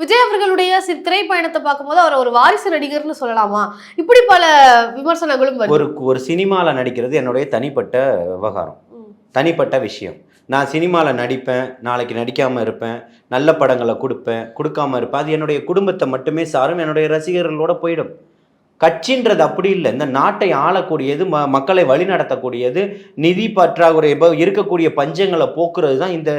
விஜய் அவர்களுடைய திரைப்பயணத்தை பார்க்கும்போது அவர் ஒரு வாரிசு நடிகர்னு சொல்லலாமா? இப்படி பல விமர்சனங்களும் வருது. ஒரு சினிமாவில் நடிக்கிறது என்னுடைய தனிப்பட்ட விவகாரம், தனிப்பட்ட விஷயம். நான் சினிமாவில் நடிப்பேன், நாளைக்கு நடிக்காமல் இருப்பேன், நல்ல படங்களை கொடுப்பேன், கொடுக்காமல் இருப்பேன். அது என்னுடைய குடும்பத்தை மட்டுமே சாரும், என்னுடைய ரசிகர்களோட போயிடும். கட்சின்றது அப்படி இல்லை. இந்த நாட்டை ஆளக்கூடியது, மக்களை வழிநடத்தக்கூடியது, நிதி பற்றாக்குறை இருக்கக்கூடிய பஞ்சங்களை போக்குறது தான் இந்த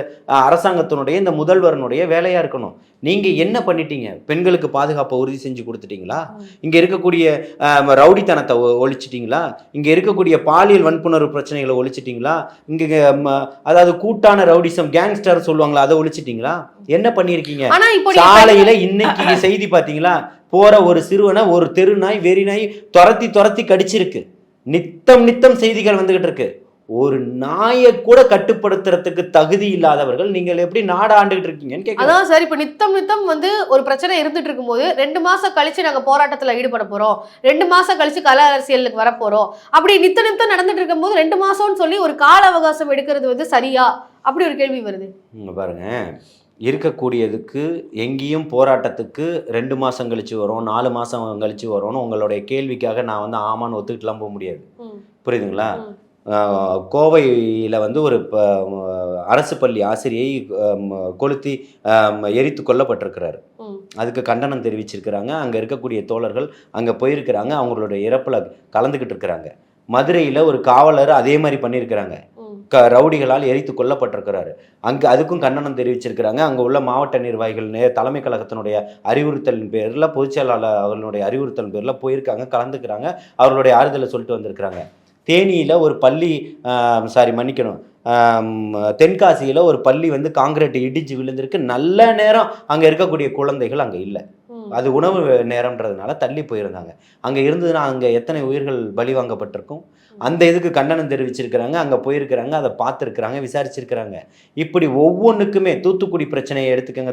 அரசாங்கத்தினுடைய, இந்த முதல்வரனுடைய வேலையாக இருக்கணும். நீங்கள் என்ன பண்ணிட்டீங்க? பெண்களுக்கு பாதுகாப்பை உறுதி செஞ்சு கொடுத்துட்டீங்களா? இங்கே இருக்கக்கூடிய ரவுடித்தனத்தை ஒழிச்சிட்டிங்களா? இங்கே இருக்கக்கூடிய பாலியல் வன்புணர்வு பிரச்சனைகளை ஒழிச்சிட்டிங்களா? இங்கே அதாவது கூட்டான ரவுடிசம், கேங்ஸ்டர் சொல்லுவாங்களா, அதை ஒழிச்சிட்டிங்களா? என்ன பண்ணியிருக்கீங்க? சாலையில் இன்னைக்கு செய்தி பார்த்தீங்களா? போற ஒரு சிறுவனை ஒரு தெரு நாய், வெறி நாய் துரத்தி கடிச்சிருக்கு. நித்தம் செய்திகள் வந்துகிட்டு இருக்கு. ஒரு நாயை கூட கட்டுப்படுத்துறதுக்கு தகுதி இல்லாதவர்கள் நீங்கள் எப்படி நாடு ஆண்டுகிட்டு இருக்கீங்கன்னு கேட்க. அதான் சார், இப்ப நித்தம் வந்து ஒரு பிரச்சனை இருந்துட்டு இருக்கும் போது 2 மாசம் கழிச்சு நாங்க போராட்டத்துல ஈடுபட போறோம், 2 மாசம் கழிச்சு கல அரசியலுக்கு வர போறோம், அப்படி நித்தம் நடந்துட்டு இருக்கும் போது 2 மாசம்னு சொல்லி ஒரு கால அவகாசம் எடுக்கிறது வந்து சரியா? அப்படி ஒரு கேள்வி வருது. பாருங்க, இருக்கக்கூடியதுக்கு எங்கேயும் போராட்டத்துக்கு 2 மாதம் கழிச்சு வரும், 4 மாதம் கழிச்சு வரும்னு உங்களுடைய கேள்விக்காக நான் வந்து ஆமான்னு ஒத்துக்கிட்டுலாம் போக முடியாது. புரியுதுங்களா? கோவையில் வந்து ஒரு அரசு பள்ளி ஆசிரியை கொளுத்தி எரித்து கொல்லப்பட்டிருக்கிறாரு. அதுக்கு கண்டனம் தெரிவிச்சிருக்கிறாங்க. அங்கே இருக்கக்கூடிய தோழர்கள் அங்கே போயிருக்கிறாங்க, அவங்களுடைய இறப்பில் கலந்துக்கிட்டு இருக்கிறாங்க. மதுரையில் ஒரு காவலர் அதே மாதிரி பண்ணியிருக்கிறாங்க, ரவுடிகளால் எரித்து கொல்லப்பட்டிருக்கிறாரு. அங்கே அதுக்கும் கண்டனம் தெரிவிச்சிருக்கிறாங்க. அங்கே உள்ள மாவட்ட நிர்வாகிகள் தலைமை கழகத்தினுடைய அறிவுறுத்தலின் பேரில், பொதுச்செயலாளர் அவர்களுடைய அறிவுறுத்தலின் பேரில் போயிருக்காங்க, கலந்துக்கிறாங்க, அவர்களுடைய ஆறுதலை சொல்லிட்டு வந்திருக்கிறாங்க. தேனியில் ஒரு பள்ளி, மன்னிக்கணும், தென்காசியில் ஒரு பள்ளி வந்து காங்கிரீட் இடிஞ்சு விழுந்திருக்கு. நல்ல நேரம் அங்கே இருக்கக்கூடிய குழந்தைகள் அங்கே இல்லை, அது உணவு நேரம்ன்றதுனால தள்ளி போயிருந்தாங்க. அங்கே இருந்ததுன்னா அங்கே எத்தனை உயிர்கள் பலி வாங்கப்பட்டிருக்கும்? அந்த இதுக்கு கண்டனம் தெரிவிச்சிருக்கிறாங்க, அங்கே போயிருக்கிறாங்க, அதை பார்த்துருக்குறாங்க, விசாரிச்சிருக்கிறாங்க. இப்படி ஒவ்வொன்றுக்குமே, தூத்துக்குடி பிரச்சனையை எடுத்துக்கங்க.